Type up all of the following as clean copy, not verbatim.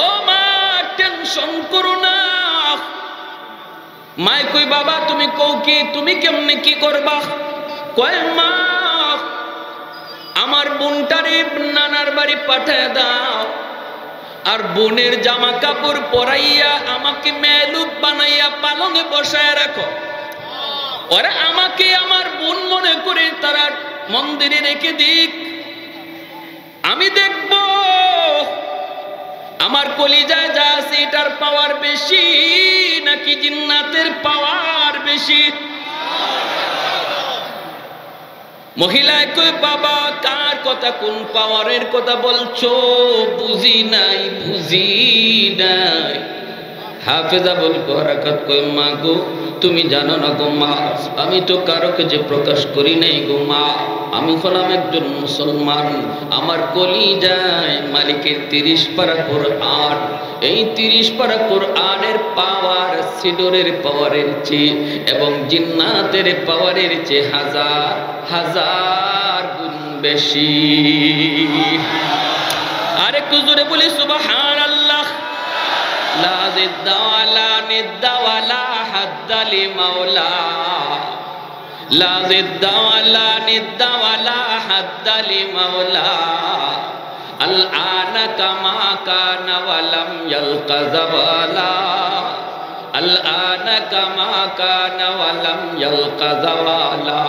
ও মা টেনশন করো না। মায় কই বাবা তুমি কও কি, তুমি কেমনে কি করবা? কয় মা আমার বোনটারে নানার বাড়ি পাঠায় দাও, আর বোনের জামা কাপড় পরাইয়া আমাকে মেলুক বানাইয়া পালনে বসায় রাখো। ওরা আমাকে আমার বোন মনে করে তারা মন্দিরে রেখে দিক, আমি দেখব আমার কলিজায় যা আছে এটার পাওয়ার বেশি নাকি জিন্নাতের পাওয়ার বেশি। মহিলায় কই বাবা কার কথা, কোন পাওয়ারের কথা বলছো? বুঝি নাই বুঝি নাই। হাফেজা বল বরাকাত কই মা গো তুমি জানো না গো মা, আমি তো কারোকে যে প্রকাশ করি নাই গো মা, আমি হলাম একজন মুসলমান। আমার কলিজায় মালিকের 30 পারা কোরআন, এই 30 পারা কোরআনের পাওয়ার সিডরের পাওয়ারের চেয়ে এবং জিন্নাতের পাওয়ারের চেয়ে হাজার হাজার গুণ বেশি। আরেকটু জোরে বলি সুবহানাল্লাহ। লা জিদ্দা ওয়ালা নিদ্দা ওয়ালা হাদ্দা লিমাওলা, লা জিদ্দা ওয়ালা নিদ্দা ওয়ালা হাদ্দা লিমাওলা, আল আনা কামা কানা ওয়ালাম ইয়ালকা যাওয়ালা, আল আনা কামা কানা ওয়ালাম ইয়ালকা যাওয়ালা,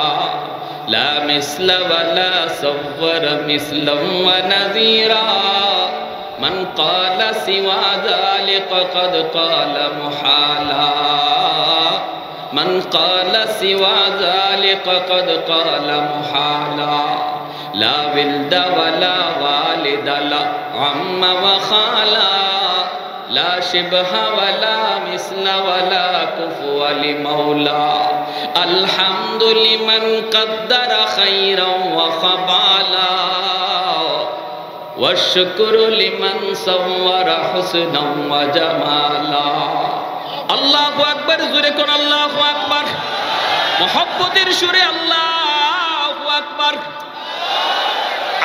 লা মিসলা ওয়ালা সাওয়ার মিসলাম ওয়া নাযীরা, من قال سوى ذلك قد قال محالا، من قال سوى ذلك قد قال محالا، لا ولد ولا والد لا عم وخالا، لا شبه ولا مثل ولا كفو لمولا، الحمد لمن قدر خيرا وخبالا، والشكر لمن صور حسنا وجمالا। আল্লাহু আকবার, জোরে কোন আল্লাহু আকবার, মুহাব্বতের সুরে আল্লাহু আকবার।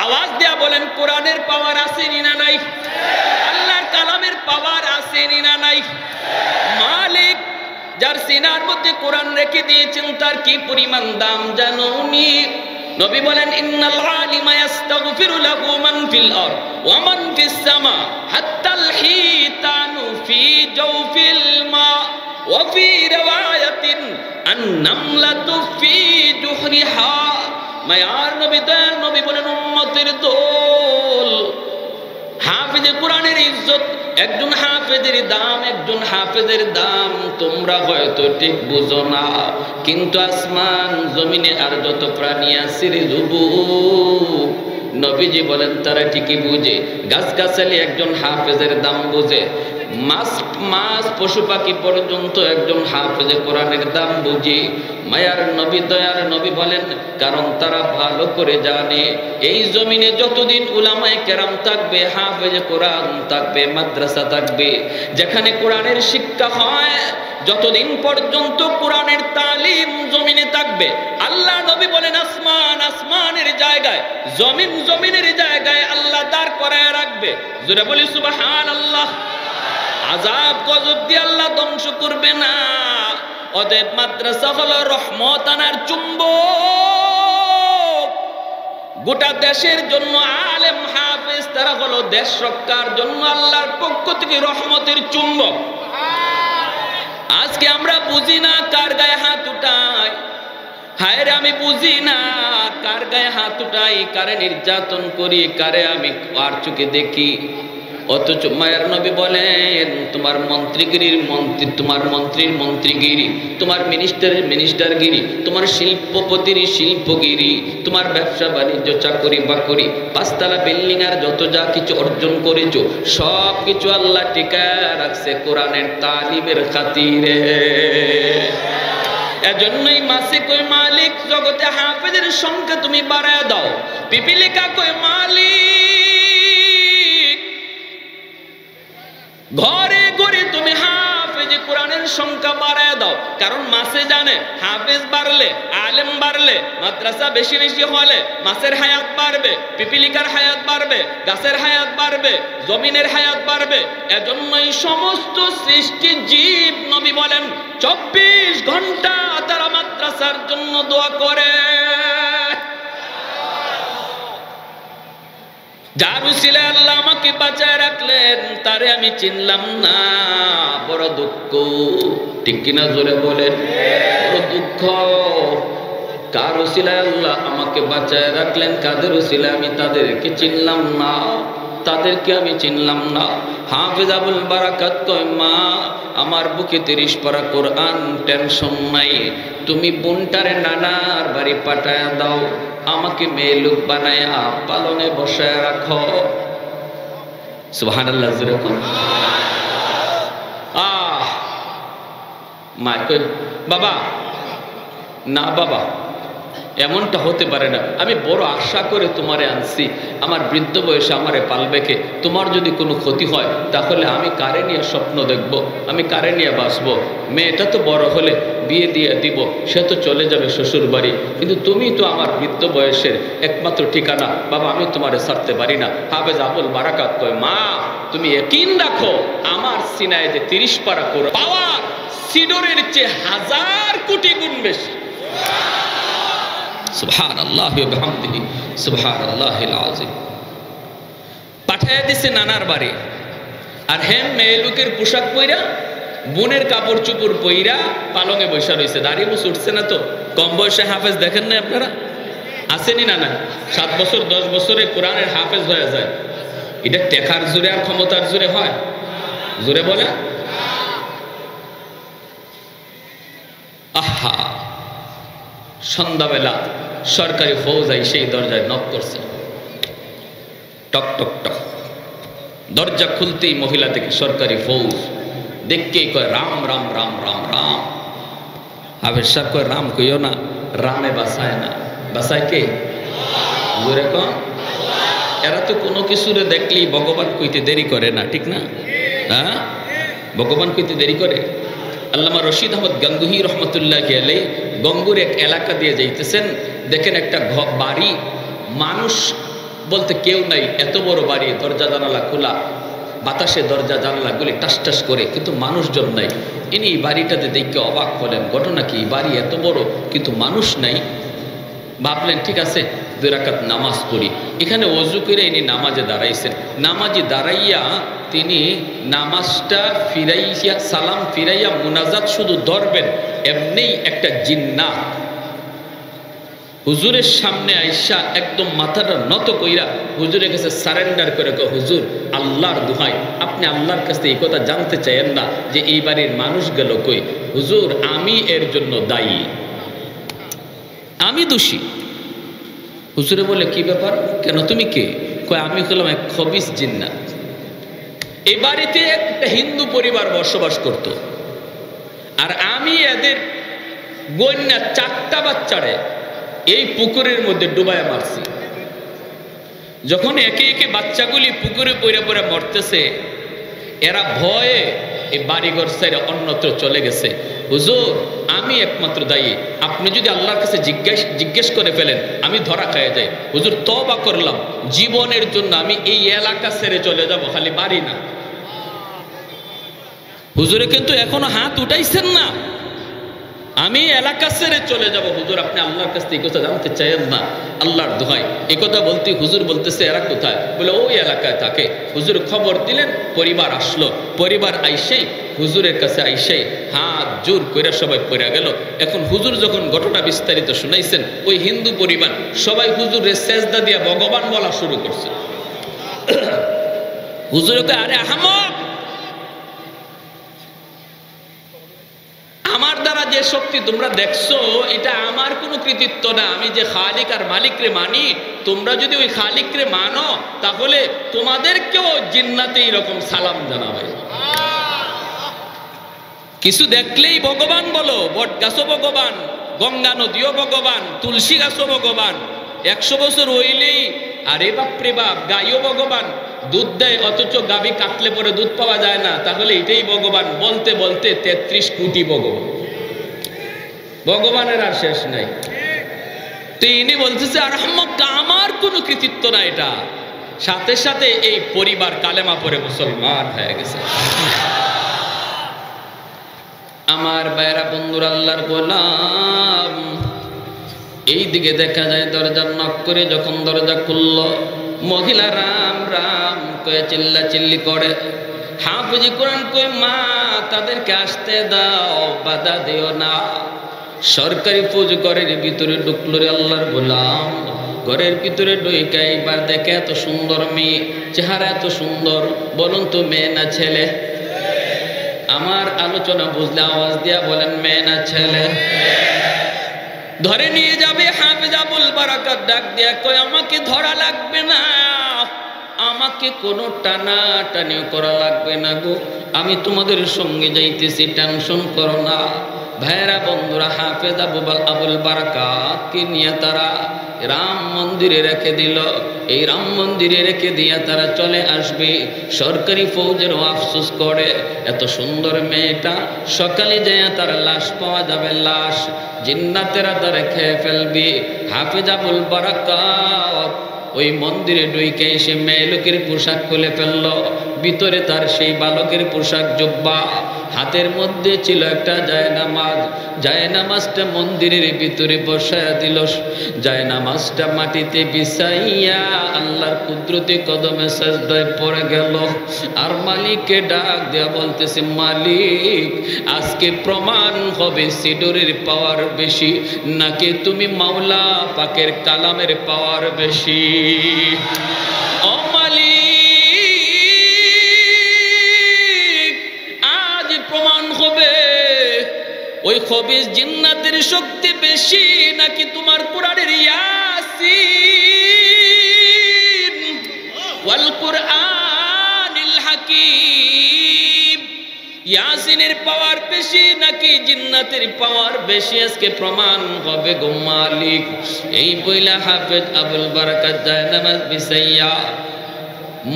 আওয়াজ দিয়া বলেন কোরআনের পাওয়ার আছে না নাই? আল্লাহর কালামের পাওয়ার আছে না নাই? মালিক যার সিনার মধ্যে কোরআন রেখে দিয়েছেন তার কি পরিমাণ দাম জানোনি? নবী বলেন ইন্নাল আলিমা ইস্তাগফিরু লাহু মান ফিল আরদ ওয়া মান ফিস সামা হাত্তাল হিতানু ফি জাওফিল মা ওয়া ফি রিওয়ায়াতিন আন-নামলাতু ফি জুহরিহা। মায়ার নবী দয়ার নবী বলেন উম্মতের দোল, হাফেজে কোরআনের ইজ্জত, একজন হাফেজের দাম, একজন হাফেজের দাম তোমরা হয়তো ঠিক বুঝো না, কিন্তু আসমান জমিনে আর যত প্রাণী আছে রে যুবক, নবীজি বলেন তারা ঠিকই বুঝে। গাছগাছালি একজন হাফেজের দাম বুঝে, মাছ পশু পাখি পর্যন্ত একজন হাফেজে কোরআনের দাম বুঝে। মায়ার নবী দয়ার নবী বলেন কারণ তারা ভালো করে জানে এই জমিনে যতদিন উলামায়ে কেরাম থাকবে, হাফেজে কোরআন থাকবে, মাদ্রাসা থাকবে, যেখানে কোরআনের শিক্ষা হয়, যতদিন পর্যন্ত কোরআনের তালিম জমিনে থাকবে, আল্লাহ নবী বলেন আসমান আসমানের জায়গায়, জমিন জমিনের জায়গায় আল্লাহ দাঁড় করায় রাখবে। জোরে বলি সুবহানাল্লাহ। আযাব গজব দিয়ে আল্লাহ ধ্বংস করবে না। অতএব মাদ্রাসা হলো রহমত আনার চুম্বক। গোটা দেশের জন্য আলেম হাফেজ তারা হলো দেশ রক্ষার জন্য আল্লাহর পক্ষ থেকে রহমতের চুম্বক। আজকে আমরা বুঝি না কার গায়ে হাত উঠাই, হায় রে আমি বুঝি না কার গায়ে হাত উঠাই, কারে নির্যাতন করি, কারে আমি আর চোখে দেখি। অথচ মায়ের নবী বলেন তোমার মন্ত্রীগিরির মন্ত্রী, তোমার মন্ত্রীর মন্ত্রীগিরি, তোমার মিনিস্টারের মিনিস্টারগিরি, তোমার শিল্পপতির শিল্পগিরি, তোমার ব্যবসা বাণিজ্য চাকরি বাকরি, 5 তলা বিল্ডিং আর যত যা কিছু অর্জন করেছো সব কিছু আল্লাহ টিকায় রাখছে কোরআনের তালিমের খাতিরে। এজন্যই মাসে কই মালিক জগতে হাফেজের সংখ্যা তুমি বাড়ায় দাও। পিপিলিকা কই মালিক ঘরে ঘরে তুমি হাফেজ হাফেজে কোরআনের সংখ্যা বাড়ায় দাও, কারণ মাসে জানে হাফেজ বাড়লে, আলেম বাড়লে, মাদ্রাসা বেশি বেশি হলে মাছের হায়াত বাড়বে, পিপিলিকার হায়াত বাড়বে, গাছের হায়াত বাড়বে, জমিনের হায়াত বাড়বে। এজন্যই সমস্ত সৃষ্টি জীব নবী বলেন 24 ঘন্টা তারা মাদ্রাসার জন্য দোয়া করে। যার উসিলায় আল্লাহ আমাকে বাঁচায় রাখলেন, তারে আমি চিনলাম না, বড় দুঃখ। ঠিক কিনা জোরে বলেন, বড় দুঃখ। কার উসিলায় আল্লাহ আমাকে বাঁচায় রাখলেন, কাদের উসিলায় আমি তাদেরকে চিনলাম না, তাদেরকে আমি চিনলাম না। হাফেজ আবুল বারাকাত কয়, মা আমার বুকে 30 পারা কোরআন, টেনশন নাই, তুমি বোনটারে নানার বাড়ি পাঠায় দাও, আমাকে মেয়ে লোক বানায়া পালনে বসায় রাখো। সুবহানাল্লাহ জোরে বল। মা কই, বাবা না বাবা, এমনটা হতে পারে না, আমি বড় আশা করে তোমারে আনছি, আমার বৃদ্ধ বয়সে আমারে পালবে কে? তোমার যদি কোনো ক্ষতি হয় তাহলে আমি কারে নিয়ে স্বপ্ন দেখব, আমি কারে নিয়ে বাঁচবো? মেয়েটা তো বড় হলে বিয়ে দিয়ে দিব, সে তো চলে যাবে শ্বশুর বাড়ি, কিন্তু তুমি তো আমার বৃদ্ধ বয়সের একমাত্র ঠিকানা, বাবা আমি তোমারে ছাড়তে পারি না। হাফেজ আবুল বারাকাত কয়, মা তুমি ইয়াকিন রাখো, আমার সিনায় যে 30 পারা কোরআন পাওয়ার সিডরের চেয়ে 1000 কোটি গুণ বেশি। সুবহানাল্লাহ ওয়া বিহামদিহি সুবহানাল্লাহিল আযীম। পাঠায় দিছে নানার বাড়ি, আর হেম মেয়ে লোকের পোশাক পইরা, বোনের কাপড় চুপড় পইরা পালঙে বসা রয়েছে, দাড়ি মুছ উঠছে না তো। কম বয়সে হাফেজ দেখেন না আপনারা, আসেনি না? না, 7 বছর 10 বছরে কোরআনের হাফেজ হয়ে যায়। এটা টেকার জোরে আর ক্ষমতার জোরে হয়? জোরে বলে। আহা, সন্ধ্যাবেলা সরকারি ফৌজ আই সেই দরজায় নক করছে, টক টক টক। দরজা খুলতেই মহিলা থেকে সরকারি ফৌজ দেখকেই কয়, রাম রাম রাম রাম রাম। হাফেজ সাহেব কয়, রাম কইও না, রামে বাসায় না, বাসায় কে? জোরে কন। এরা তো কোনো কিছুরে দেখলেই ভগবান কইতে দেরি করে না, ঠিক না? হ্যাঁ, ভগবান কইতে দেরি করে। আল্লামা রশিদ আহমদ গাঙ্গুহি রহমতুল্লাহি আলাইহি গঙ্গুর এক এলাকা দিয়ে যাইতেছেন, দেখেন একটা বাড়ি, মানুষ বলতে কেউ নাই, এত বড় বাড়ি, দরজা জানালা খোলা, বাতাসে দরজা জানালাগুলি টাস টাস করে, কিন্তু মানুষজন নাই। ইনি বাড়িটাতে দেখে অবাক হলেন, ঘটনা কি, বাড়ি এত বড় কিন্তু মানুষ নাই। ভাবলেন ঠিক আছে 2 রাকাত নামাজ পড়ি। এখানে ওযু করে ইনি নামাজে দাঁড়াইছেন। নামাজে দাঁড়াইয়া তিনি নামাজটা ফিরাইয়া, সালাম ফিরাইয়া মুনাজাত শুধু ধরবেন, এমনিই একটা জিন্নাত হুজুরের সামনে আইসা একদম মাথাটা নত কইরা হুজুরের কাছে সারেন্ডার করে, হুজুর আল্লাহর দোহাই, আপনি আল্লাহর কাছে এই কথা জানতে চাইেন না যে এই বাড়ির মানুষ গেল কই? হুজুর আমি এর জন্য দায়ী, আমি দোষী। হুজুরে বলে, কি ব্যাপার, কেন, তুমি কে? কয়, আমি হলাম এক খবিস জিন্নাত। এই বাড়িতে একটা হিন্দু পরিবার বসবাস করত, আর আমি এদের গন্যা 4টা বাচ্চারে এই পুকুরের মধ্যে ডুবায় মারছি। যখন একে একে বাচ্চাগুলি পুকুরে পড়ে পড়ে মরতেছে, এরা ভয়ে এই বাড়িঘর ছেড়ে অন্যত্র চলে গেছে। হুজুর আমি একমাত্র দায়ী, আপনি যদি আল্লাহর কাছে জিজ্ঞেস করে ফেলেন আমি ধরা খেয়ে যাই। হুজুর তওবা করলাম, জীবনের জন্য আমি এই এলাকা ছেড়ে চলে যাব, খালি বাড়ি না। হুজুরে কিন্তু এখনো হাত উঠাইছেন না, আমি এলাকা ছেড়ে চলে যাব। হুজুর আপনি আল্লাহর কাছে এই কথা জানতে চাইেন না, আল্লাহর দোহাই। এই কথা বলতে হুজুর বলতেছে, এরা কোথায়? বলে ওই এলাকায় থাকে। হুজুর খবর দিলেন, পরিবার আসলো, পরিবার আইসেই হুজুরের কাছে আইসেই হাত জোর করে সবাই পড়ে গেল। এখন হুজুর যখন ঘটনা বিস্তারিত শুনাইছেন, ওই হিন্দু পরিবার সবাই হুজুরের সেজদা দিয়া ভগবান বলা শুরু করছে। হুজুরকে, আরে আহমদ, আমার দ্বারা যে শক্তি তোমরা দেখছো এটা আমার কোনো কৃতিত্ব না, আমি যে খালিক আর মালিকরে মানি, তোমরা যদি ওই খালিকরে মানো তাহলে তোমাদেরকেও জিন্নাতে এরকম সালাম জানাবে। কিছু দেখলেই ভগবান বলো, বট গাছও ভগবান, গঙ্গা নদীও ভগবান, তুলসী গাছও ভগবান, 100 বছর হইলেই আরে বাপরে বাপ গাইও ভগবান, দুধ দেয়, অথচ গাভী কাটলে পরে দুধ পাওয়া যায় না, তাহলে এটাই ভগবান। বলতে বলতে 33 কোটি ভগবান, ভগবানের আর শেষ নাই। তিনি বলতেছে আর আমার কোনো কৃতিত্ব না এটা। সাথে সাথে এই পরিবার কালেমা পড়ে মুসলমান হয়ে গেছে। আমার ভাইরা বন্ধুরা, আল্লাহর গোলাম, এই দিকে দেখা যায় দরজার নক করে যখন দরজা খুলল, মহিলা রাম রাম কয়ে চিল্লা চিল্লি করে, হাফিজি কোরআন কয়ে মা তাদেরকে আসতে দাও, বাধা দিও না। সরকারি ফৌজ ঘরের ভিতরে ঢুকলো রে আল্লাহর গোলাম। ঘরের ভিতরে ঢুকে এবার দেখে এত সুন্দর মেয়ে, চেহারা এত সুন্দর। বলুন তো মেয়ে না ছেলে? আমার আলোচনা বুঝলে আওয়াজ দিয়া বলেন মেয়ে না ছেলে? ধরে নিয়ে যাবে হাফেজ আবুল বারাকাত ডাক দিয়া কয় আমাকে ধরা লাগবে না, আমাকে কোনো টানা টানিও করা লাগবে না গো, আমি তোমাদের সঙ্গে যাইতেছি, টেনশন করো না। ভাইরা বন্ধুরা, হাফেজ আবুল বারাকাতকে নিয়ে তারা রাম মন্দিরে রেখে দিল। এই রাম মন্দিরে রেখে দিয়ে তারা চলে আসবে। সরকারি ফৌজেরও আফসোস করে, এত সুন্দর মেয়েটা সকালে যায় তার লাশ পাওয়া যাবে, লাশ জিন্নাতেরা তারা খেয়ে ফেলবে। হাফেজ আবুল বারাকাত ওই মন্দিরে ঢুকে এসে মেয়ে লোকের পোশাক খুলে ফেলল। ভিতরে তার সেই বালকের পোশাক জুব্বা, হাতের মধ্যে ছিল একটা জায়নামাজ। জায়নামাজটা মন্দিরের ভিতরে বসায়া দিল। জায়নামাজটা মাটিতে বিছাইয়া আল্লাহর কুদরতি কদমে সাজদায় পড়ে গেল। আর মালিককে ডাক দেয়া বলতেছে, মালিক আজকে প্রমাণ হবে সিডরের পাওয়ার বেশি নাকি তুমি মাওলা পাকের কালামের পাওয়ার বেশি। ও মালিক, আজ প্রমাণ হবে ওই খবিস জিন্নাতের শক্তি বেশি নাকি তোমার কোরআনের ইয়াসিন ওয়াল কুরআনিল হাকীম, ইয়াসিনের পাওয়ার বেশি নাকি জিন্নাতের পাওয়ার বেশি, আজকে প্রমাণ হবে গো মালিক। এই বইলা হাফেজ আবুল বারাকাত জায়নামাজ বিছাইয়া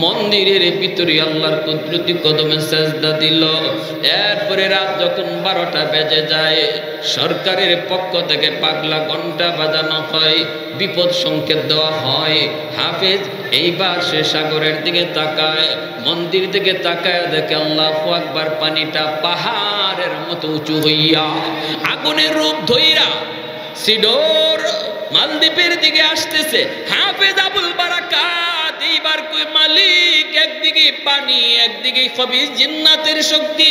মন্দিরের ভিতরে আল্লাহর কুদরতি কদমে সাজদা দিল। এরপরে রাত যখন 12টা বেজে যায়, সরকারের পক্ষ থেকে পাগলা ঘন্টা বাজানো হয়, বিপদ সংকেত দেওয়া হয়। হাফেজ এইবার সে সাগরের দিকে তাকায়, মন্দির দিকে তাকায়, দেখে আল্লাহু আকবার, পানিটা পাহাড়ের মতো উঁচু হইয়া আগুনের রূপ ধইরা সিডর মালদ্বীপের দিকে আসতেছে। হাফেজ আবুল বারাকাত এইবার কই মালিক, একদিকে পানি, একদিকে খবিস জিন্নাতের শক্তি,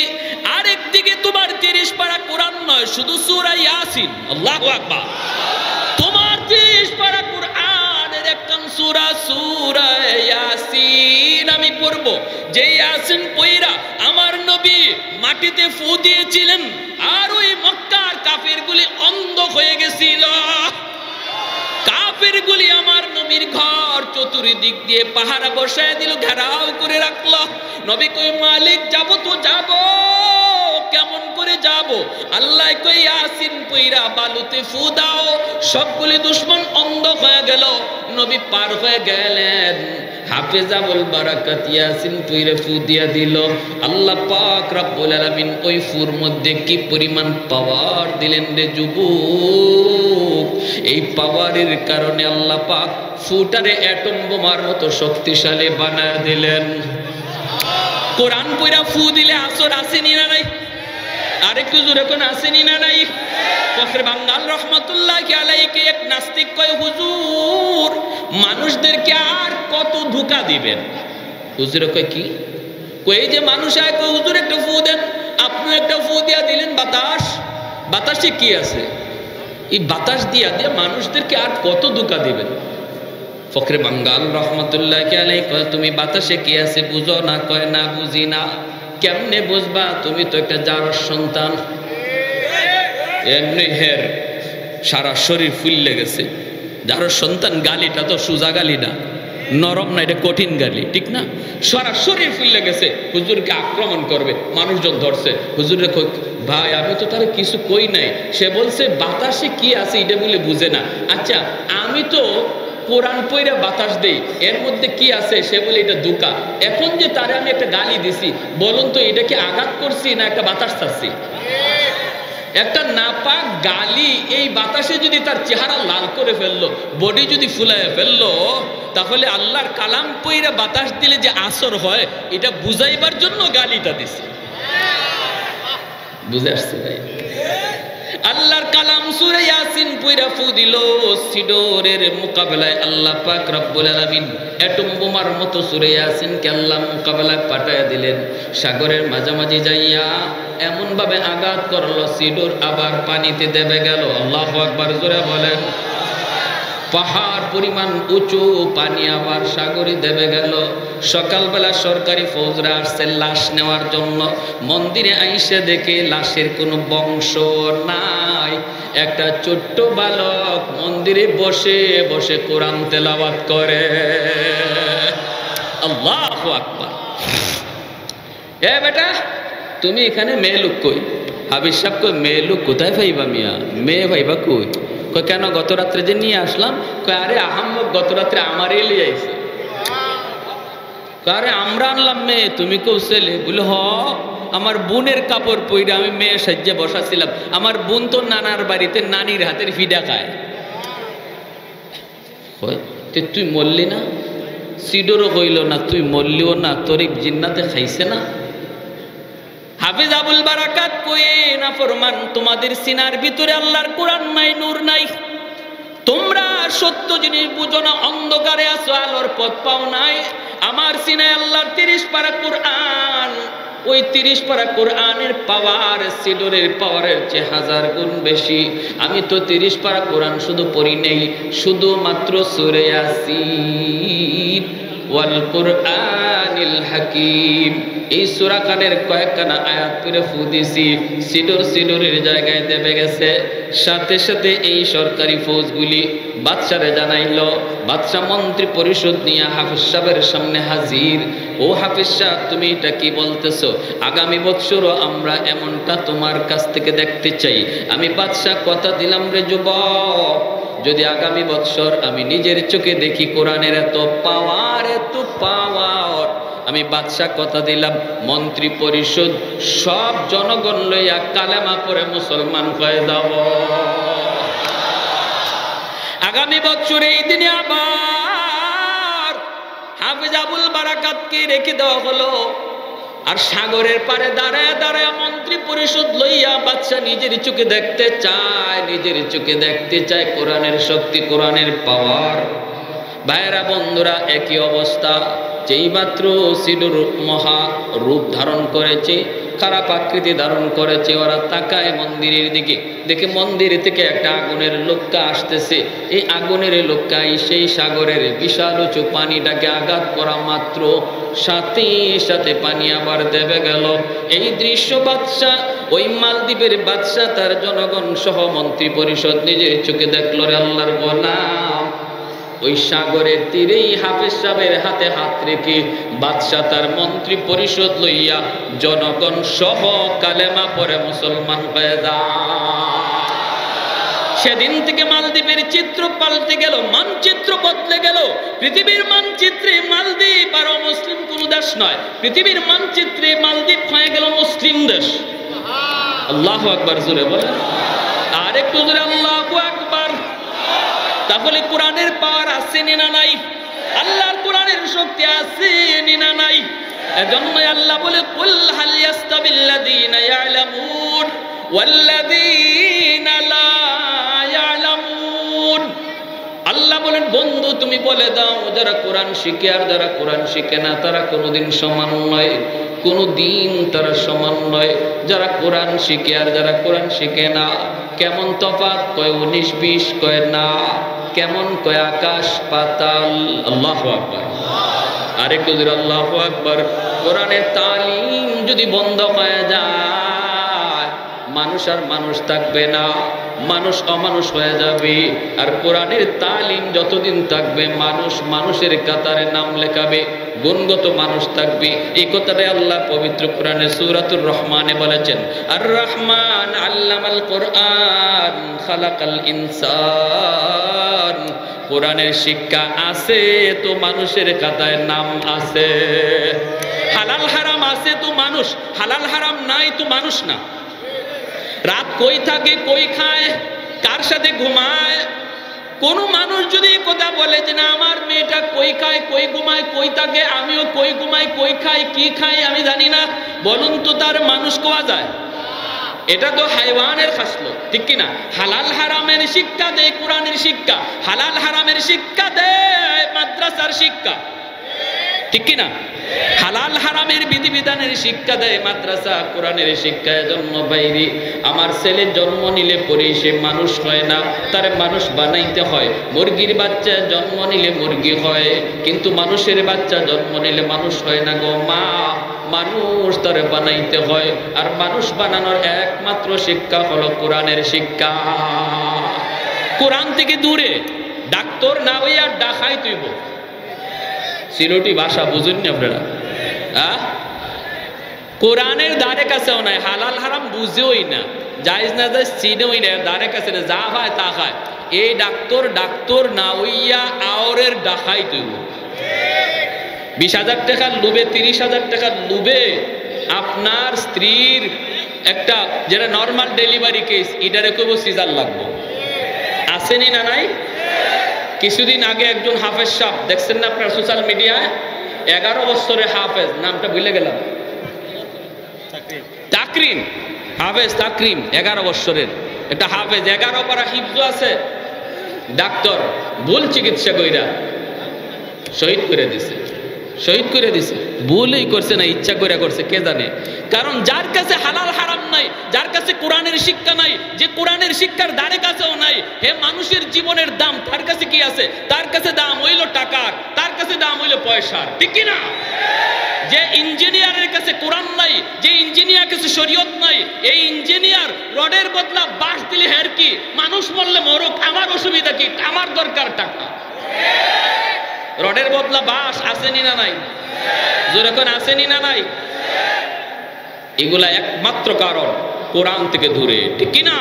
আরেকদিকে তোমার 30 পারা কোরআন নয়, শুধু সূরা ইয়াসিন। আল্লাহু আকবার। তোমার 30 পারা কোরআনের একখান সূরা, সূরা ইয়াসিন আমি পড়ব। যে ইয়াসিন পয়রা আমার নবী মাটিতে ফু দিয়েছিলেন, আর ওই মক্কার কাফিরগুলি অন্ধ হয়ে গেছিল। কাফিরগুলি আমার নবীর ঘর চতুর্দিক দিয়ে পাহারা বসায় দিল, ঘেরাও করে রাখলো। নবী কই মালিক যাব তো যাব, কেমন করে যাব? আল্লাহ কই ইয়াসিন পয়রা বালুতে ফু দাও, সবগুলি দুশমন অন্ধ হয়ে গেল। নবী পার হয়ে গেলেন। হাফেজ আবুল বারাকাত ইয়াসিন পয়রা ফু দিয়া দিল। আল্লাহ পাক রব্বুল আলামিন ওই ফুর মধ্যে কি পরিমাণ পাওয়ার দিলেন রে যুবক! এই পাওয়ারের কারণে আল্লাহ পাক ফুটারে অ্যাটম বোমার মতো শক্তিশালী বানায় দিলেন। কোরআন পয়রা ফু দিলে আসর আসেনি না নাই? আরেকটু জোরে কোন আসেনি না নাই? ফখরে বাঙ্গাল রহমাতুল্লাহি আলাইহি এক নাস্তিক কয়, হুজুর মানুষদেরকে আর কত ধোঁকা দিবেন? হুজুর কয় কি? কই যে মানুষ আয় কয় হুজুর একটা ফু দেন, আপনি একটা ফু দিয়া দিলেন বাতাস, বাতাসে কি আছে? এই বাতাস দিয়া দিয়ে মানুষদেরকে আর কত ধোঁকা দিবেন? ফখরে বাঙ্গাল রহমাতুল্লাহি আলাইহি কয়, তুমি বাতাসে কি আছে বুঝো না? কয় না, বুঝি না। কেমনে বুঝবা? তুমি তো একটা জারর সন্তান। এমনি হের সারা শরীর ফুললে গেছে। জারর সন্তান গালিটা তো সোজা গালি না, নরম না, এটা কঠিন গালি, ঠিক না? সারা শরীর ফুললে গেছে, হুজুরকে আক্রমণ করবে, মানুষজন ধরছে। হুজুরে কই, ভাই আমি তো তার কিছু কই নাই, সে বলছে বাতাসে কি আছে এটা বলে বুঝে না। আচ্ছা আমি তো কোরআন পইরা বাতাস দেই, এর মধ্যে কি আছে? সে বলে এটা দুকা। এখন যে তারে আমি একটা গালি দিছি, বলুন তো এটা কি আঘাত করছি না একটা বাতাস ছাড়ছি? একটা নাপাক গালি এই বাতাসে যদি তার চেহারা লাল করে ফেললো, বডি যদি ফুলায় ফেললো, তাহলে আল্লাহর কালাম পইরা বাতাস দিলে যে আসর হয় এটা বুঝাইবার জন্য গালিটা দিছে। বুঝে আসছে ভাই? আল্লাহর কালাম সূরা ইয়াসিন পইরা ফু দিল, সিডরের মোকাবেলায় আল্লাহ পাক রব্বুল আলামিন অ্যাটম বোমার মতো সূরা ইয়াসিনকে আল্লাহ মোকাবেলায় পাঠায় দিলেন। সাগরের মাঝামাঝি যাইয়া এমন ভাবে আঘাত করলো, সিডর আবার পানিতে দেবে গেল। আল্লাহু আকবার, জোরে বলেন। পাহাড় পরিমাণ উঁচু পানি আবার সাগরে দেবে গেল। সকালবেলা সরকারি ফৌজরা আসছে লাশ নেওয়ার জন্য। মন্দিরে আইসে দেখে লাশের কোনো বংশ নাই। একটা ছোট্ট বালক মন্দিরে বসে বসে কোরআন তেলাওয়াত করে। আল্লাহু আকবার। এ বেটা, তুমি এখানে মেয়ে লোক কই? হাবিজ সাহেব কই, মেয়ে লোক কোথায় পাইবা মিয়া? মেয়ে পাইবা কই? কই কেন, গত রাত্রে যে নিয়ে আসলাম? কই আরে আহাম্মক গত রাত্রে আমারই লিয়ে আইছে। আরে আমরা আনলাম মেয়ে, তুমি কেউ ছেলে? বলে হ, আমার বোনের কাপড় পইরা আমি মেয়ে সাজ্জে বসাছিলাম। আমার বোন তো নানার বাড়িতে নানির হাতের ফিডা খায়। তুই মরলি না? সিডরও হইল না, তুই মরলিও না, তরিক জিন্নাতে খাইছে না? হাফিজ আবুল বারাকাত কয়ে না ফরমান, তোমাদের সিনার ভিতরে আল্লাহর কোরআন নাই, নূর নাই। তোমরা সত্য জিনিস বুঝো না, অন্ধকারে আছো, আলোর পথ পাও নাই। আমার সিনায় আল্লাহর 30 পারা কোরআন। ওই 30 পারা কোরআনের পাওয়ার সিডরের পাওয়ারের চেয়ে 1000 গুণ বেশি। আমি তো 30 পারা কোরআন শুধু পড়ি নেই, শুধুমাত্র সূরা ইয়াসিন ওয়াল কুরআনিল হাকিম এই সূরা খানের কয়েকখানা আয়াত পড়ে ফু দিছি, সিডরের জায়গায় দেবে গেছে। সাথে সাথে এই সরকারি ফৌজগুলি বাদশারে জানাইলো। বাদশাহ মন্ত্রী পরিষদ নিয়ে হাফিজ সাহেবের সামনে হাজির। ও হাফিজ সাহেব, তুমি এটা কি বলতেছো? আগামী বছরও আমরা এমনটা তোমার কাছ থেকে দেখতে চাই। আমি বাদশাহ কথা দিলাম রে যুবক, যদি আগামী বছর আমি নিজের চোখে দেখি কোরআনের এত পাওয়ার, এত পাওয়ার, আমি বাদশাহ কথা দিলাম মন্ত্রী পরিষদ সব জনগণ লইয়া কালেমা পড়ে মুসলমান হয়ে যাব। আগামী বছর এই দিনে আবার হাফিজ আবুল বারাকাতকে রেখে দেওয়া হলো। আর সাগরের পারে দাঁড়ায় দাঁড়ায় মন্ত্রী পরিষদ লইয়া বাদশাহ নিজের চোখে দেখতে চায়, নিজের চোখে দেখতে চায় কোরআনের শক্তি, কোরআনের পাওয়ার। ভাইরা বন্ধুরা, একই অবস্থা। যেই মাত্র সিডর মহা রূপ ধারণ করেছে, খারাপ আকৃতি ধারণ করেছে, ওরা তাকায় মন্দিরের দিকে, দেখে মন্দির থেকে একটা আগুনের লোক্কা আসতেছে। এই আগুনের লোক্কাই সেই সাগরের বিশাল উঁচু পানিটাকে আঘাত করা মাত্র সাথে সাথে পানি আবার দেবে গেল। এই দৃশ্য বাদশাহ, ওই মালদ্বীপের বাদশাহ তার জনগণ সহ মন্ত্রী পরিষদ নিজের চোখে দেখলো। রে আল্লাহর গোলাম, ওই সাগরের তীরেই হাফিজ সাহেবের হাতে হাত রেখে বাদশাহ তার মন্ত্রী পরিষদ লইয়া জনগণ সহ কালেমা পড়ে মুসলমান হয়ে যায়। সেদিন থেকে মালদ্বীপের চিত্র পাল্টে গেল, মানচিত্র বদলে গেল। পৃথিবীর মানচিত্রে মালদ্বীপ আর মুসলিম কোন দেশ নয়, পৃথিবীর মানচিত্রে মালদ্বীপ হয়ে গেল মুসলিম দেশ। আল্লাহু আকবার, জোরে বলেন আর একটু জোরে, আল্লাহু আকবার। তাহলে কোরআনের পাওয়ার আছে না নাই? আল্লাহর কোরআনের শক্তি আছে না নাই? এজন্য আল্লাহ বলে, কুল হাল ইয়াস্তাবিল্লাযীনা ইয়ালামুন ওয়াল্লাযীনা লা ইয়ালামুন। আল্লাহ বলেন, বন্ধু তুমি বলে দাও, যারা কোরআন শিখে আর যারা কোরআন শিখে না তারা কোনোদিন সমান নয়, কোনোদিন তারা সমান নয়। যারা কোরআন শিখে আর যারা কোরআন শিখে না, কেমন তফাৎ? কয় 19-20, কয় না। কেমন? কয় আকাশ পাতাল। আল্লাহু আকবার, আরেকটু জোরে আল্লাহু আকবার। কোরআনের তালিম যদি বন্ধ হয়ে যায়, মানুষ আর মানুষ থাকবে না, মানুষ অমানুষ হয়ে যাবে। আর কোরআনের তালিম যতদিন থাকবে মানুষ মানুষের কাতারে নাম লেখাবে, গুণগত মানুষ থাকবে। এই কথাটাই আল্লাহ পবিত্র কোরআনে সূরাতুর রহমানে বলেছেন, আর রহমান আল্লামাল কোরআন খালাকাল ইনসান। কোরআনের শিক্ষা আছে তো মানুষের খাতায় নাম আছে। হালাল হারাম আছে তো মানুষ, হালাল হারাম নাই তো মানুষ না। রাত কই থাকে, কই খায়, কার সাথে ঘুমায়, কোন মানুষ যদি কথা বলে যে না আমার মেয়েটা কই খায়, কই ঘুমায়, কই থাকে, আমিও কই ঘুমাই, কই খাই, কি খাই আমি জানি না, বলুন তো তার মানুষ কোয়া যায়? এটা তো হাইওয়ানের খাসলত, ঠিক কিনা? হালাল হারামের শিক্ষা দেয় কোরআনের শিক্ষা, হালাল হারামের শিক্ষা দেয় মাদ্রাসার শিক্ষা, ঠিক কিনা? হালাল হারামের বিধিবিধানের শিক্ষা দেয় মাদ্রাসা, কোরআনের শিক্ষা। জন্ম বাইরে আমার ছেলে জন্ম নিলে পরে সে মানুষ হয় না, তার মানুষ বানাইতে হয়। মুরগির বাচ্চা জন্ম নিলে মুরগি হয়, কিন্তু মানুষের বাচ্চা জন্ম নিলে মানুষ হয় না গো মা, মানুষ তারে বানাইতে হয়। আর মানুষ বানানোর একমাত্র শিক্ষা হলো কোরআনের শিক্ষা। কোরআন থেকে দূরে ডাক্তার না হইয়া ডাকাই তুইব। সিলোটি ভাষা বুঝুন না আপনারা? কোরআনের দ্বারে কাছেও নাই, হালাল হারাম বুঝেওই না, জায়েজ না জায়েজ চিনেওই না, দ্বারে কাছে না, যা হয় তা খায়। এই ডাক্তার না হইয়া আওরের ডাকাই তুইব। 20,000 টাকার লোভে, 30,000 টাকার লোভে আপনার স্ত্রীর একটা যেটা নর্মাল ডেলিভারি কেস, এটারে কইব সিজার লাগবো। আসেনি না নাই? কিছুদিন আগে একজন হাফেজ সাহেব দেখছেন না আপনার সোশ্যাল মিডিয়ায়, 11 বছরের হাফেজ, নামটা ভুলে গেলাম, তাকরিম, হাফেজ তাকরিম, 11 বছরের একটা হাফেজ, 11 পারা হিফজ আছে, ডাক্তার ভুল চিকিৎসা কইরা শহীদ করে দিছে, শহীদ করে দিছে। ভুলই করছে না ইচ্ছা করে করছে কে জানে। কারণ যার কাছে হালাল হারাম নাই, যার কাছে কোরআনের শিক্ষা নাই, যে কোরআনের শিক্ষার দ্বারে কাছেও নাই, হে মানুষের জীবনের দাম তার কাছে কি আছে? তার কাছে দাম হইল টাকার, তার কাছে দাম হইল পয়সার, ঠিক কি না? যে ইঞ্জিনিয়ারের কাছে কোরআন নাই, যে ইঞ্জিনিয়ার কাছে শরীয়ত নাই, এই ইঞ্জিনিয়ার রডের বদলা বাঁশ দিলে হের কি, মানুষ মরলে মরুক, আমার অসুবিধা কি, আমার দরকার টাকা। রডের বদলা বাঁশ আসেনি না নাই? যেরকম আসেনি না নাই? এগুলা একমাত্র কারণ কোরআন থেকে দূরে, ঠিক কি না?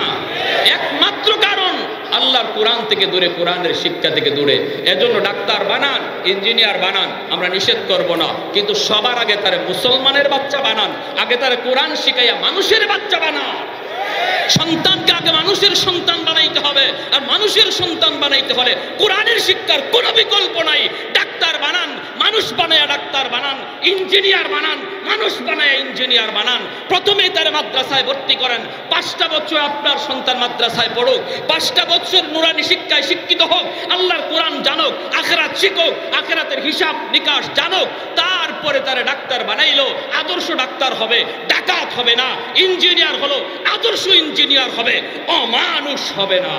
একমাত্র কারণ আল্লাহর কোরআন থেকে দূরে, কোরআনের শিক্ষা থেকে দূরে। এজন্য ডাক্তার বানান, ইঞ্জিনিয়ার বানান, আমরা নিষেধ করব না, কিন্তু সবার আগে তারে মুসলমানের বাচ্চা বানান, আগে তারে কোরআন শিখাইয়া মানুষের বাচ্চা বানান। সন্তানকে আগে মানুষের সন্তান বানাইতে হবে, আর মানুষের সন্তান বানাইতে হলে কোরআনের শিক্ষার কোনো বিকল্প নাই। ডাক্তার বানান, মানুষ বানায়া ডাক্তার বানান, ইঞ্জিনিয়ার বানান, মানুষ বানায়া ইঞ্জিনিয়ার বানান। প্রথমে তার মাদ্রাসায় ভর্তি করেন, 5টা বছর আপনার সন্তান মাদ্রাসায় পড়ুক, 5টা বছর নুরানি শিক্ষায় শিক্ষিত হোক, আল্লাহর কোরআন জানুক, আখিরাত শিখুক, আখিরাতের হিসাব নিকাশ জানুক, তারপরে তারা ডাক্তার বানাইলো, আদর্শ ডাক্তার হবে, ডাকাত হবে না। ইঞ্জিনিয়ার হলো আদর্শ ইঞ্জিনিয়ার হবে, অমানুষ হবে না।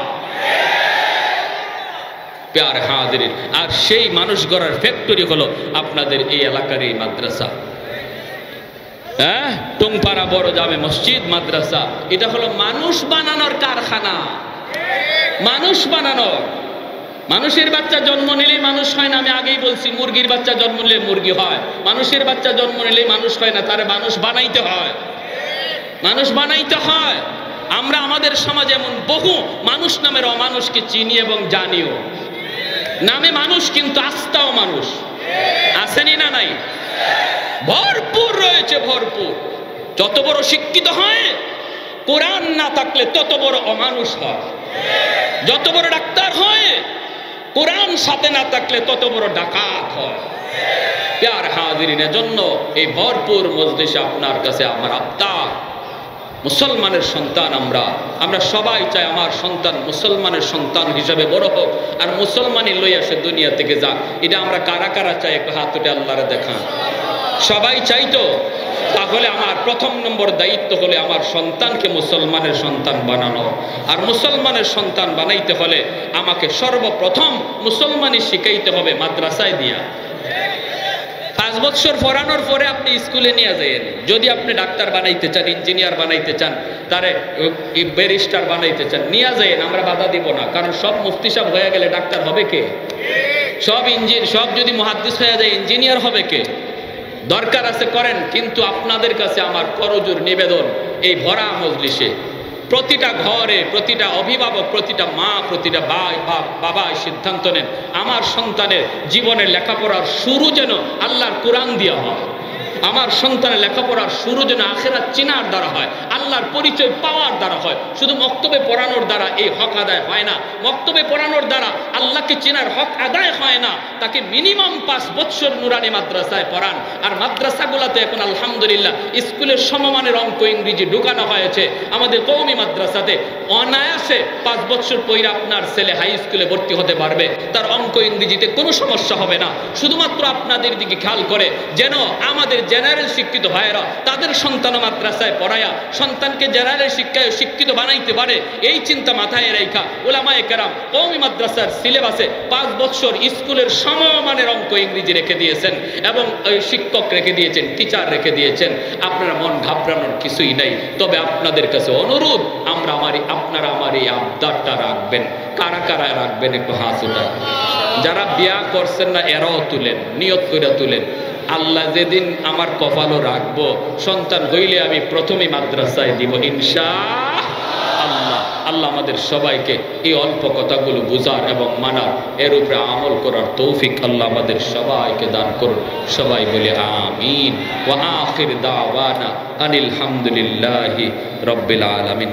প্যার হাজিরিন, আর সেই মানুষ গড়ার ফ্যাক্টরি হলো আপনাদের এই এলাকার এই মাদ্রাসা। টুংপাড়া বড় জামে মসজিদ মাদ্রাসা, এটা হলো মানুষ বানানোর কারখানা, মানুষ বানানোর। মানুষের বাচ্চা জন্ম নিলেই মানুষ হয় না, আমি আগেই বলছি। মুরগির বাচ্চা জন্ম নিলে মুরগি হয়, মানুষের বাচ্চা জন্ম নিলেই মানুষ হয় না, তারে মানুষ বানাইতে হয়, মানুষ বানাইতে হয়। আমরা আমাদের সমাজে এমন বহু মানুষ নামের অমানুষকে চিনি এবং জানিও। নামে মানুষ কিন্তু আস্থাও মানুষ, আসেনি না নাই? ভরপুর রয়েছে, ভরপুর। যত বড় শিক্ষিত হয়, কোরআন না থাকলে তত বড় অমানুষ হয়। যত বড় ডাক্তার হয়, কোরআন সাথে না থাকলে তত বড় ডাকাত হয়। প্যার হাজিরিনের জন্য এই ভরপুর মজলিসে আপনার কাছে আমার আবদার, মুসলমানের সন্তান আমরা সবাই চাই আমার সন্তান মুসলমানের সন্তান হিসাবে বড় হোক, আর মুসলমানই লইয়া সে দুনিয়া থেকে যাক। এটা আমরা কারা কারা চাই? একটু হাত উঠে আল্লাহরে দেখান। সবাই চাইতো? তাহলে আমার প্রথম নম্বর দায়িত্ব হলে আমার সন্তানকে মুসলমানের সন্তান বানানো। আর মুসলমানের সন্তান বানাইতে হলে আমাকে সর্বপ্রথম মুসলমানই শিখাইতে হবে মাদ্রাসায় দিয়া। 5 বছর পড়ানোর পরে আপনি স্কুলে নিয়ে যাবেন। যদি আপনি ডাক্তার বানাইতে চান, ইঞ্জিনিয়ার বানাইতে চান, তারে ব্যারিস্টার বানাইতে চান, নিয়ে যাবেন, আমরা বাধা দিব না। কারণ সব মুফতি সাহেব হয়ে গেলে ডাক্তার হবে কে? সব যদি মুহাদ্দিস হয়ে যায় ইঞ্জিনিয়ার হবে কে? দরকার আছে করেন, কিন্তু আপনাদের কাছে আমার করজোর নিবেদন, এই ভরা মজলিসে প্রতিটা ঘরে, প্রতিটা অভিভাবক, প্রতিটা মা, প্রতিটা বাবা সিদ্ধান্ত নেন, আমার সন্তানের জীবনের লেখাপড়ার শুরু যেন আল্লাহর কোরআন দিয়া হয়। আমার সন্তানের লেখাপড়ার শুরু যেন আখিরাত চিনার দ্বারা হয়, আল্লাহর পরিচয় পাওয়ার দ্বারা হয়। শুধু মক্তবে পড়ানোর দ্বারা এই হক আদায় হয় না। মক্তবে পড়ানোর দ্বারা আল্লাহকে চেনার হক আদায় হয় না। তাকে মিনিমাম 5 বছর নুরানি মাদ্রাসায় পড়ান। আর মাদ্রাসাগুলোতে এখন আলহামদুলিল্লাহ স্কুলের সমমানের অঙ্ক ইংরেজি ঢুকানো হয়েছে। আমাদের কওমি মাদ্রাসাতে অনায়াসে 5 বছর পরে আপনার ছেলে হাই স্কুলে ভর্তি হতে পারবে, তার অঙ্ক ইংরেজিতে কোনো সমস্যা হবে না। শুধুমাত্র আপনাদের দিকে খেয়াল করে যেন আমাদের জেনারেল শিক্ষিত ভাইয়েরা তাদের সন্তান মাদ্রাসায় পড়ায়া সন্তানকে জেনারেল শিক্ষায় শিক্ষিত বানাইতে পারে, এই চিন্তা মাথায় রেখা উলামায়ে কেরাম কওমি মাদ্রাসার সিলেবাসে 5 বছর স্কুলের সমমানের অঙ্ক ইংরেজি রেখে দিয়েছেন এবং ওই শিক্ষক রেখে দিয়েছেন, টিচার রেখে দিয়েছেন। আপনারা মন ঘাবড়ানোর কিছুই নাই। তবে আপনাদের কাছে অনুরোধ, আপনারা আমার এই আবদারটা রাখবেন। কারা কারা রাখবেন একটু হাত উঠান। যারা বিয়া করছেন না এরাও তুলেন, নিয়ত করে তুলেন। আল্লাহ যেদিন আমার কপালও রাখবো, সন্তান হইলে আমি প্রথমে মাদ্রাসায় দিব ইনশাআল্লাহ। আল্লাহ আমাদের সবাইকে এই অল্প কথাগুলো বুঝার এবং মানার, এর উপরে আমল করার তৌফিক আল্লাহ আমাদের সবাইকে দান করুন। সবাই বলে আমিন। ওয়া আখির দাওয়ানা আনিল হামদুলিল্লাহি রাব্বিল আলামিন।